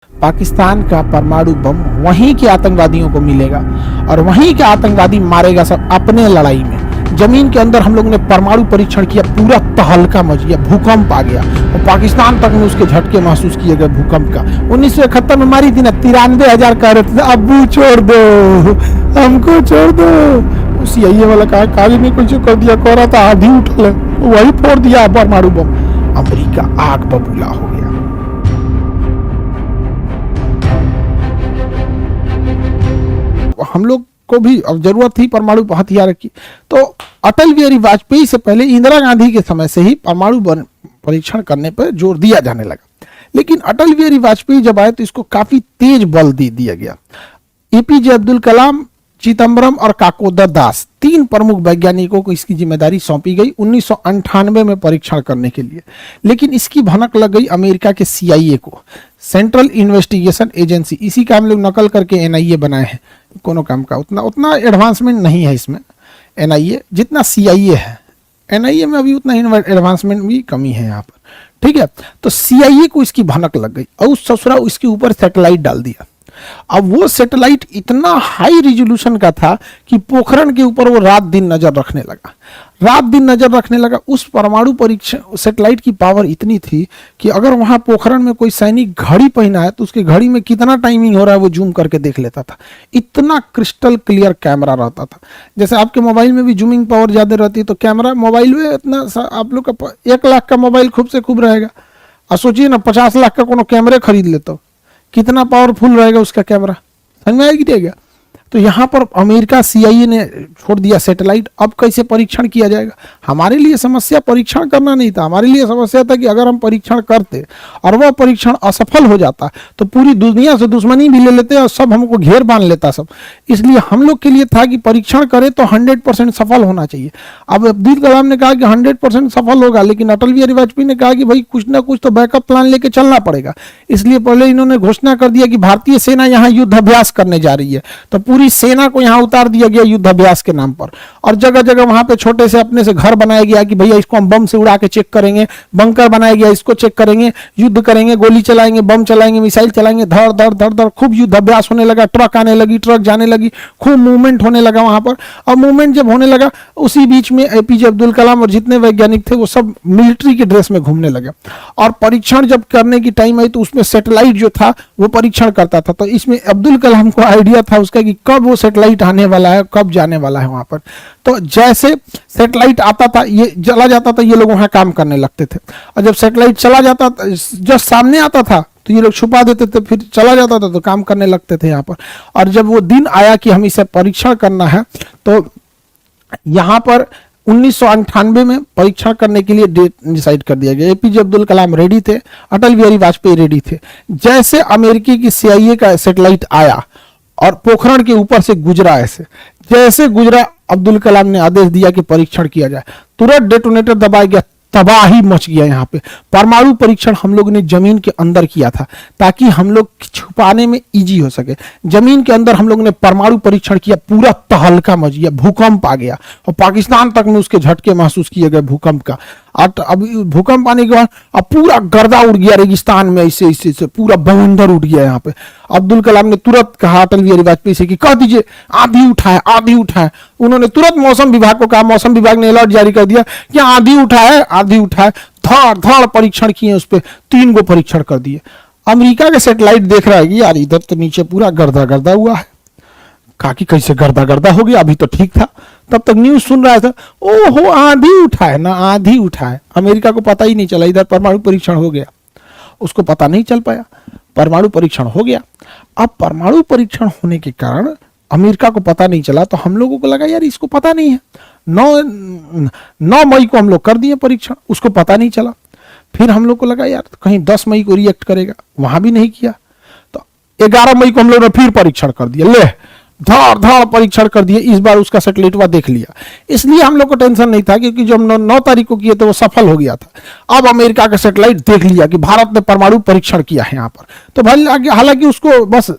पाकिस्तान का परमाणु बम वहीं के आतंकवादियों को मिलेगा और वहीं के आतंकवादी मारेगा सब अपने लड़ाई में। जमीन के अंदर हम लोगों ने परमाणु परीक्षण किया, पूरा तहलका मच गया, भूकंप आ गया और पाकिस्तान तक में उसके झटके महसूस किए गए भूकंप का। 1971 में मारी थी ना, 93,000 कह रहे थे अब्बू छोड़ दो, हमको छोड़ दो। CIA वाला कहा कागज में कुछ कर दिया, कह रहा था आधी उठल है, वही फोड़ दिया परमाणु बम। अमेरिका आग बबूला हो गया। हम लोग को भी अब जरूरत थी परमाणु हथियार की, तो अटल बिहारी वाजपेयी से पहले इंदिरा गांधी के समय से ही परमाणु परीक्षण करने पर जोर दिया जाने लगा। लेकिन अटल बिहारी वाजपेयी जब आए तो इसको काफी तेज बल दे दिया गया। APJ अब्दुल कलाम, चिदम्बरम और काकोदर दास, 3 प्रमुख वैज्ञानिकों को इसकी जिम्मेदारी सौंपी गई 1998 में परीक्षण करने के लिए। लेकिन इसकी भनक लग गई अमेरिका के CIA को, सेंट्रल इन्वेस्टिगेशन एजेंसी। इसी का हम लोग नकल करके NIA बनाए हैं। कोनो काम का उतना एडवांसमेंट नहीं है इसमें NIA जितना CIA है। NIA में अभी उतना एडवांसमेंट भी कमी है यहाँ पर, ठीक है। तो CIA को इसकी भनक लग गई और उस ससुरा इसके ऊपर सैटेलाइट डाल दिया। अब वो सैटेलाइट इतना हाई रिजोल्यूशन का था कि पोखरण के ऊपर वो रात दिन नजर रखने लगा। उस परमाणु परीक्षण सैटेलाइट की पावर इतनी थी कि अगर वहां पोखरण में कोई सैनिक घड़ी पहना है तो उसके घड़ी में कितना टाइमिंग हो रहा है वो जूम करके देख लेता था। इतना क्रिस्टल क्लियर कैमरा रहता था। जैसे आपके मोबाइल में भी जूमिंग पावर ज्यादा रहती है तो कैमरा मोबाइल में इतना आप लोग का 1 लाख का मोबाइल खूब से खूब रहेगा, और सोचिए ना 50 लाख का कोनो कैमरे खरीद लेते हो, कितना पावरफुल रहेगा उसका कैमरा, समझ में आएगी रहेगा। तो यहाँ पर अमेरिका CIA ने छोड़ दिया सैटेलाइट। अब कैसे परीक्षण किया जाएगा? हमारे लिए समस्या परीक्षण करना नहीं था, हमारे लिए समस्या था कि अगर हम परीक्षण करते और वह परीक्षण असफल हो जाता तो पूरी दुनिया से दुश्मनी भी ले लेते और सब हमको घेर बांध लेता सब। इसलिए हम लोग के लिए था कि परीक्षण करें तो 100% सफल होना चाहिए। अब अब्दुल कलाम ने कहा कि 100% सफल होगा, लेकिन अटल बिहारी वाजपेयी ने कहा कि भाई कुछ ना कुछ तो बैकअप प्लान लेके चलना पड़ेगा। इसलिए पहले इन्होंने घोषणा कर दिया कि भारतीय सेना यहाँ युद्धाभ्यास करने जा रही है, तो पूरी सेना को यहां उतार दिया गया युद्धाभ्यास के नाम पर। और जगह जगह वहां पे छोटे से अपने से घर बनाया गया कि भैया इसको हम बम से उड़ा के चेक करेंगे, बंकर बनाया गया इसको चेक करेंगे, युद्ध करेंगे, गोली चलाएंगे, बम चलाएंगे, मिसाइल चलाएंगे, धड़ धड़ धड़ धड़ खूब युद्धाभ्यास होने लगा। ट्रक आने लगी, ट्रक जाने लगी, खूब मूवमेंट होने लगा वहां पर। और मूवमेंट जब होने लगा उसी बीच में APJ अब्दुल कलाम और जितने वैज्ञानिक थे वो सब मिलिट्री के ड्रेस में घूमने लगे। और परीक्षण जब करने की टाइम आई तो उसमें सैटेलाइट जो था वो परीक्षण करता था। तो इसमें अब्दुल कलाम को आइडिया था उसका कि कब वो सैटेलाइट आने वाला है, कब जाने वाला है वहां पर। तो जैसे सैटेलाइट आता था, ये चला जाता था, ये लोग वहां काम करने लगते थे। और जब सैटेलाइट चला जाता, जब सामने आता था तो ये लोग छुपा देते थे, फिर चला जाता था तो काम करने लगते थे यहाँ पर। और जब वो दिन आया कि हम इसे परीक्षण करना है तो यहाँ पर 1998 में परीक्षण करने के लिए डेट डिसाइड कर दिया गया। APJ अब्दुल कलाम रेडी थे, अटल बिहारी वाजपेयी रेडी थे। जैसे अमेरिकी की CIA का सैटेलाइट आया और पोखरण के ऊपर से गुजरा, ऐसे जैसे गुजरा अब्दुल कलाम ने आदेश दिया कि परीक्षण किया जाए, तुरंत डेटोनेटर दबाया गया, तबाही मच गया यहाँ पे। परमाणु परीक्षण हम लोग ने जमीन के अंदर किया था ताकि हम लोग छुपाने में इजी हो सके। जमीन के अंदर हम लोग ने परमाणु परीक्षण किया, पूरा तहलका मच गया, भूकंप आ गया और पाकिस्तान तक में उसके झटके महसूस किए गए भूकंप का। अब भूकंप आने के बाद अब पूरा गर्दा उड़ गया रेगिस्तान में, ऐसे पूरा बवंडर उठ गया यहाँ पे। अब्दुल कलाम ने तुरंत कहा अटल बिहारी वाजपेयी से कि कह दीजिए आंधी उठाए। उन्होंने तुरंत मौसम विभाग को कहा, मौसम विभाग ने अलर्ट जारी कर दिया कि आंधी उठाए। धड़ परीक्षण किए, उस पर 3 गो परीक्षण कर दिए। अमेरिका के सैटेलाइट देख रहा है कि यार इधर तो नीचे पूरा गर्दा हुआ है। कहा कि कैसे गर्दा हो गया, अभी तो ठीक था। तब तक न्यूज सुन रहा था, ओहो आंधी उठाए। अमेरिका को पता ही नहीं चला इधर परमाणु परीक्षण हो गया, उसको पता नहीं चल पाया, परमाणु परीक्षण हो गया। अब परमाणु परीक्षण होने के कारण अमेरिका को पता नहीं चला तो हम लोगों को लगा यार इसको पता नहीं है। 9 मई को हम लोग कर दिए परीक्षण, उसको पता नहीं चला। फिर हम लोग को लगा यार कहीं 10 मई को रिएक्ट करेगा, वहां भी नहीं किया। तो 11 मई को हम लोग ने फिर परीक्षण कर दिया, ले धड़ परीक्षण कर दिए। इस बार उसका सैटेलाइट देख लिया, इसलिए हम लोग को टेंशन नहीं था क्योंकि जो हम 9 तारीख को किए थे वो सफल हो गया था। अब अमेरिका का सैटेलाइट देख लिया कि भारत ने परमाणु परीक्षण किया है यहाँ पर। तो भाई हालांकि उसको बस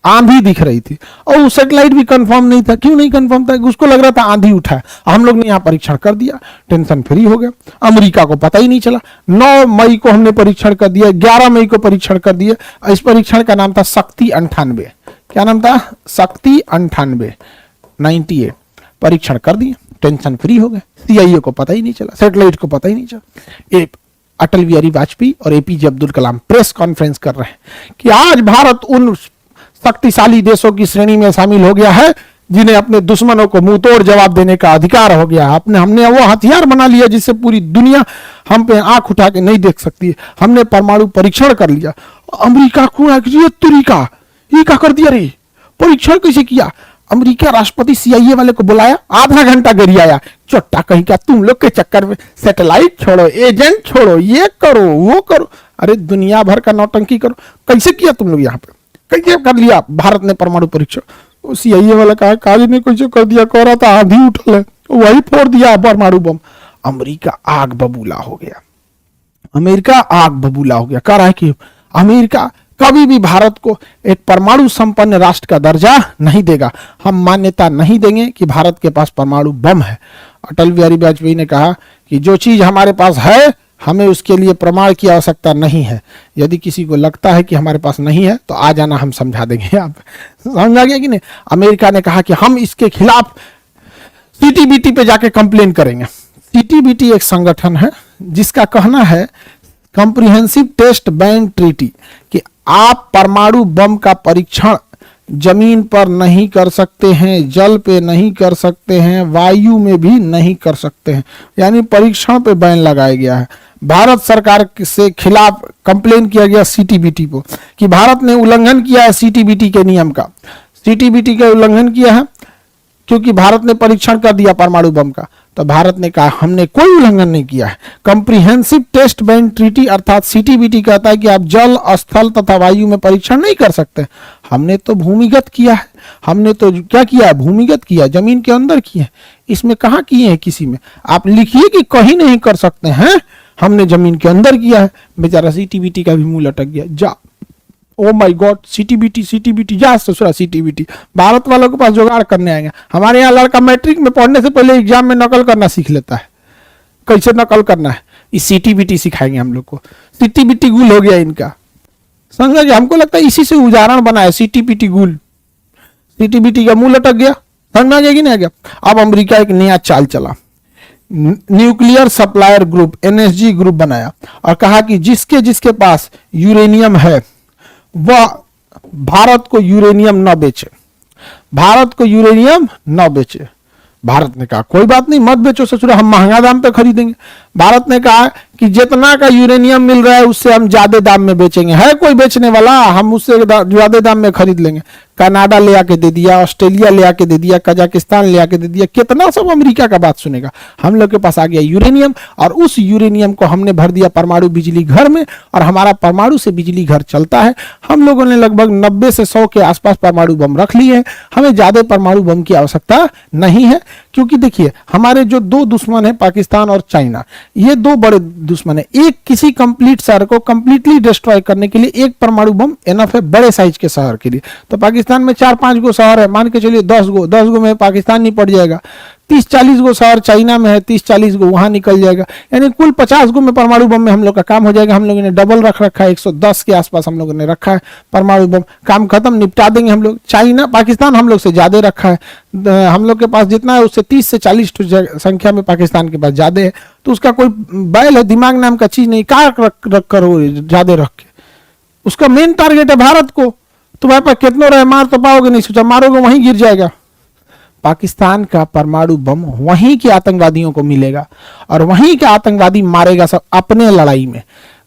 आंधी दिख रही थी और वो सैटेलाइट भी कंफर्म नहीं था। क्यों नहीं कंफर्म था? उसको लग रहा था आंधी उठा है। हम लोग ने यहाँ परीक्षण कर दिया, टेंशन फ्री हो गया। अमेरिका को पता ही नहीं चला। 9 मई को हमने परीक्षण कर दिया, 11 मई को परीक्षण कर दिया। इस परीक्षण का नाम था शक्ति 98। क्या नाम था? शक्ति 98, 98 परीक्षण कर दिए, टेंशन फ्री हो गए। सीआईए को पता ही नहीं चला, सैटेलाइट को पता ही नहीं चला। अटल बिहारी वाजपेयी और APJ Abdul Kalam press conference कर रहे हैं कि आज भारत उन शक्तिशाली देशों की श्रेणी में शामिल हो गया है जिन्हें अपने दुश्मनों को मुंह तोड़ जवाब देने का अधिकार हो गया। हमने वो हथियार बना लिया जिससे पूरी दुनिया हम पे आंख उठा के नहीं देख सकती है। हमने परमाणु परीक्षण कर लिया। अमेरिका को ये तरीका ये क्या कर दिया रे? परीक्षण कैसे किया? अमेरिका राष्ट्रपति सीआईए वाले को बुलाया, आधा घंटा गरियाया, चोट्टा कहीं क्या तुम लोग के चक्कर में सैटेलाइट छोड़ो, एजेंट छोड़ो, ये करो वो करो। अरे दुनिया भर का नौटंकी करो। कैसे किया तुम लोग? यहाँ पे कैसे कर लिया भारत ने परमाणु परीक्षण? सीआईए वाला कहा काज ने कैसे कर दिया, कह रहा था आंधी उठल है, वही फोड़ दिया परमाणु बम। अमेरिका आग बबूला हो गया। अमेरिका आग बबूला हो गया। कह रहा है कि अमेरिका कभी भी भारत को एक परमाणु संपन्न राष्ट्र का दर्जा नहीं देगा। हम मान्यता नहीं देंगे कि भारत के पास परमाणु बम है। अटल बिहारी वाजपेयी ने कहा कि जो चीज हमारे पास है हमें उसके लिए प्रमाण की आवश्यकता नहीं है। यदि किसी को लगता है कि हमारे पास नहीं है तो आ जाना, हम समझा देंगे। आप समझा गया कि नहीं? अमेरिका ने कहा कि हम इसके खिलाफ सीटीबीटी पे जाके कंप्लेन करेंगे। सीटीबीटी एक संगठन है जिसका कहना है कॉम्प्रिहेंसिव टेस्ट बैन ट्रीटी कि आप परमाणु बम का परीक्षण जमीन पर नहीं कर सकते हैं, जल पे नहीं कर सकते हैं, वायु में भी नहीं कर सकते हैं। यानी परीक्षण पे बैन लगाया गया है। भारत सरकार से खिलाफ कंप्लेन किया गया सीटीबीटी को कि भारत ने उल्लंघन किया है सीटीबीटी के नियम का। सीटीबीटी का उल्लंघन किया है क्योंकि भारत ने परीक्षण कर दिया परमाणु बम का। तो भारत ने कहा हमने कोई उल्लंघन नहीं किया है। कॉम्प्रिहेंसिव टेस्ट बैन ट्रीटी अर्थात सीटीबीटी कहता है कि आप जल, स्थल तथा वायु में परीक्षण नहीं कर सकते। हमने तो भूमिगत किया है। हमने तो क्या किया है? भूमिगत किया, जमीन के अंदर किए हैं। इसमें कहाँ किए हैं? किसी में आप लिखिए कि कहीं नहीं कर सकते हैं। हमने जमीन के अंदर किया है। बेचारा सीटीबीटी का भी मुंह लटक गया। जा, oh my God, CTBT CTBT, जा ससुरा सीटीबीटी। भारत वालों के पास जुगाड़ करने आएंगे। हमारे यहाँ लड़का मैट्रिक में पढ़ने से पहले एग्जाम में नकल करना सीख लेता है। कैसे नकल करना है इस सीटीबीटी सिखाएंगे हम लोग को। सीटीबीटी गुल हो गया इनका, समझा गया? हमको लगता है इसी से उदाहरण बना है सीटीबीटी गुल। सीटीबीटी का मुंह लटक गया, समझ गया कि नहीं गया? अब अमेरिका एक नया चाल चला, nuclear supplier group NSG group बनाया और कहा कि जिसके जिसके पास यूरेनियम है वह भारत को यूरेनियम न बेचे। भारत को यूरेनियम न बेचे। भारत ने कहा कोई बात नहीं, मत बेचो ससुरा, हम महंगा दाम पे खरीदेंगे। भारत ने कहा कि जितना का यूरेनियम मिल रहा है उससे हम ज्यादा दाम में बेचेंगे। है कोई बेचने वाला? हम उससे ज्यादा दाम में खरीद लेंगे। कनाडा ले आके दे दिया, ऑस्ट्रेलिया ले आके दे दिया, कजाकिस्तान ले आके दे दिया। कितना सब अमेरिका का बात सुनेगा। हम लोग के पास आ गया यूरेनियम और उस यूरेनियम को हमने भर दिया परमाणु बिजली घर में और हमारा परमाणु से बिजली घर चलता है। हम लोगों ने लगभग 90 से 100 के आसपास परमाणु बम रख लिए हैं। हमें ज्यादा परमाणु बम की आवश्यकता नहीं है क्योंकि देखिए हमारे जो दो दुश्मन है पाकिस्तान और चाइना, ये दो बड़े दुश्मन है। एक किसी कंप्लीट शहर को कंप्लीटली डिस्ट्रॉय करने के लिए एक परमाणु बम एनफ है बड़े साइज के शहर के लिए। तो पाकिस्तान में 4-5 गो शहर है, मान के चलिए 10 गो में पाकिस्तान नहीं पड़ जाएगा। 30-40 गो शहर चाइना में है, 30-40 गो वहां निकल जाएगा। यानी कुल 50 गो में परमाणु बम में हम लोग का काम हो जाएगा। हम लोगों ने डबल रख रखा है, 110 के आसपास हम लोगों ने रखा है परमाणु बम। काम खत्म, निपटा देंगे हम लोग। चाइना पाकिस्तान हम लोग से ज्यादा रखा है। हम लोग के पास जितना है उससे 30 से 40 संख्या में पाकिस्तान के पास ज्यादा है। तो उसका कोई बैल है, दिमाग नाम का चीज नहीं, का रख करो ज्यादा रख के। उसका मेन टारगेट है भारत को। तुम्हारे पास कितनों रहे, मार तो पाओगे नहीं, सोचा मारोगे वहीं गिर जाएगा। पाकिस्तान का परमाणु बम वहीं के आतंकवादियों को मिलेगा और वहीं के आतंकवादी मारेगा सब अपने लड़ाई में।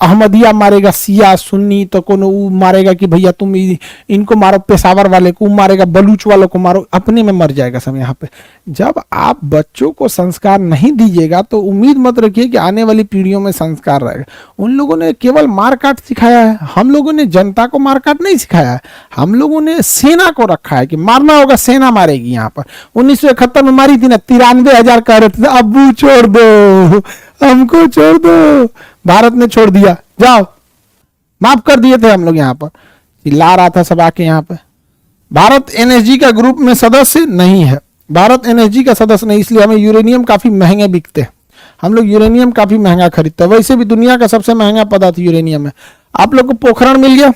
अहमदिया मारेगा शिया सुन्नी, तो कोनो मारेगा कि भैया तुम इनको मारो, पेशावर वाले को मारेगा, बलूच वालों को मारो, अपने में मर जाएगा सब। यहाँ पे जब आप बच्चों को संस्कार नहीं दीजिएगा तो उम्मीद मत रखिए कि आने वाली पीढ़ियों में संस्कार रहेगा। उन लोगों ने केवल मारकाट सिखाया है, हम लोगों ने जनता को मारकाट नहीं सिखाया है। हम लोगों ने सेना को रखा है कि मारना होगा, सेना मारेगी। यहाँ पर 1971 में मारी थी ना, 93,000 कह रहे थे, अब्बू छोड़ दो, हमको छोड़ दो। भारत ने छोड़ दिया, जाओ, माफ कर दिए थे हम लोग। यहाँ पर चिल्ला रहा था सब आके यहाँ पे, भारत एनएसजी का ग्रुप में सदस्य नहीं है, भारत एनएसजी का सदस्य नहीं, इसलिए हमें यूरेनियम काफी महंगे बिकते हैं, हम लोग यूरेनियम काफी महंगा खरीदते हैं। वैसे भी दुनिया का सबसे महंगा पदार्थ यूरेनियम है। आप लोग को पोखरण मिल गया।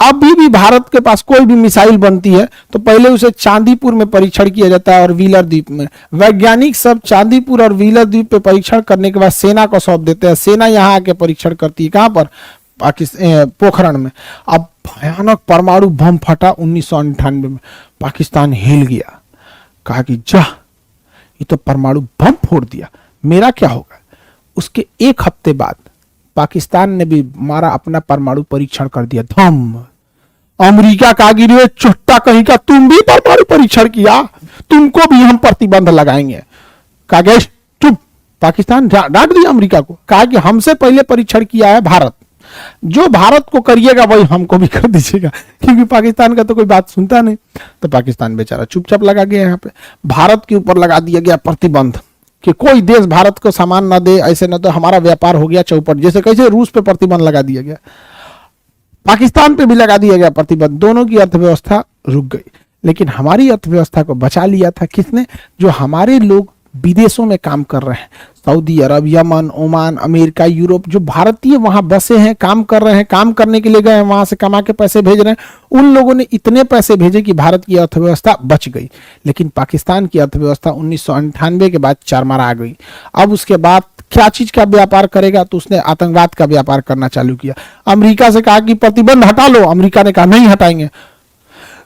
अभी भी भारत के पास कोई भी मिसाइल बनती है तो पहले उसे चांदीपुर में परीक्षण किया जाता है और व्हीलर द्वीप में। वैज्ञानिक सब चांदीपुर और व्हीलर द्वीप पे परीक्षण करने के बाद सेना को सौंप देते हैं, सेना यहाँ आके परीक्षण करती है। कहाँ पर? पाकिस्तान, पोखरण में। अब भयानक परमाणु बम फटा 1998 में, पाकिस्तान हिल गया, कहा कि जा ये तो परमाणु बम फोड़ दिया, मेरा क्या होगा। उसके एक हफ्ते बाद पाकिस्तान ने भी मारा अपना परमाणु परीक्षण कर दिया, धम। अमेरिका का गिरे चुट्टा कहीं का, तुम भी परमाणु परीक्षण किया, तुमको भी हम प्रतिबंध लगाएंगे। कहा गया चुप, पाकिस्तान डांट दिया अमेरिका को, कहा कि हमसे पहले परीक्षण किया है भारत, जो भारत को करिएगा वही हमको भी कर दीजिएगा, क्योंकि पाकिस्तान का तो कोई बात सुनता नहीं। तो पाकिस्तान बेचारा चुपचाप लगा गया। यहाँ पे भारत के ऊपर लगा दिया गया प्रतिबंध कि कोई देश भारत को सामान ना दे, ऐसे ना तो हमारा व्यापार हो गया चौपट। जैसे कैसे रूस पे प्रतिबंध लगा दिया गया, पाकिस्तान पे भी लगा दिया गया प्रतिबंध, दोनों की अर्थव्यवस्था रुक गई। लेकिन हमारी अर्थव्यवस्था को बचा लिया था किसने? जो हमारे लोग विदेशों में काम कर रहे हैं, सऊदी अरब, यमन, ओमान, अमेरिका, यूरोप, जो भारतीय वहां बसे हैं, काम कर रहे हैं, काम करने के लिए गए हैं, वहां से कमा के पैसे भेज रहे हैं। उन लोगों ने इतने पैसे भेजे कि भारत की अर्थव्यवस्था बच गई। लेकिन पाकिस्तान की अर्थव्यवस्था 1998 के बाद चरमरा आ गई। अब उसके बाद क्या चीज का व्यापार करेगा? तो उसने आतंकवाद का व्यापार करना चालू किया। अमेरिका से कहा कि प्रतिबंध हटा लो, अमेरिका ने कहा नहीं हटाएंगे।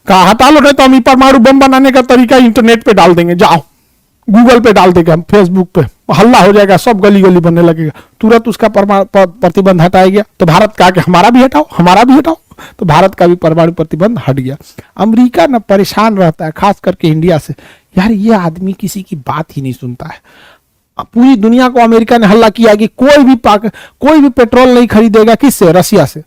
कहा हटा लो, नहीं तो हम परमाणु बम बनाने का तरीका इंटरनेट पे डाल देंगे, जाओ गूगल पे डाल देंगे, हम फेसबुक पे हल्ला हो जाएगा, सब गली गली बनने लगेगा। तुरंत उसका प्रतिबंध हटाया गया। तो भारत कहा कि हमारा भी हटाओ, हमारा भी हटाओ। तो भारत का भी परमाणु प्रतिबंध हट गया। अमेरिका ना परेशान रहता है, खास करके इंडिया से, यार ये आदमी किसी की बात ही नहीं सुनता है। पूरी दुनिया को अमेरिका ने हल्ला किया कि कोई भी पेट्रोल नहीं खरीदेगा, किससे? रसिया से।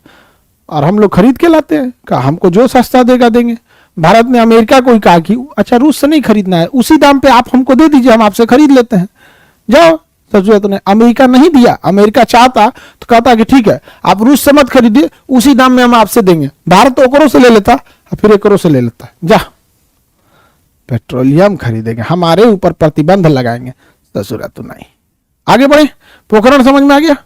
और हम लोग खरीद के लाते हैं, कहा हमको जो सस्ता देगा देंगे। भारत ने अमेरिका को ही कहा कि अच्छा रूस से नहीं खरीदना है, उसी दाम पे आप हमको दे दीजिए, हम आपसे खरीद लेते हैं, जाओ। समझो तो नहीं, अमेरिका नहीं दिया। अमेरिका चाहता तो कहता कि ठीक है आप रूस से मत खरीदिए, उसी दाम में हम आपसे देंगे। भारत तो ओकरों से ले लेता, फिर एकरों से ले लेता, जा पेट्रोलियम खरीदेंगे, हमारे ऊपर प्रतिबंध लगाएंगे। ससुरा तो नहीं। आगे बढ़े, पोखरण समझ में आ गया।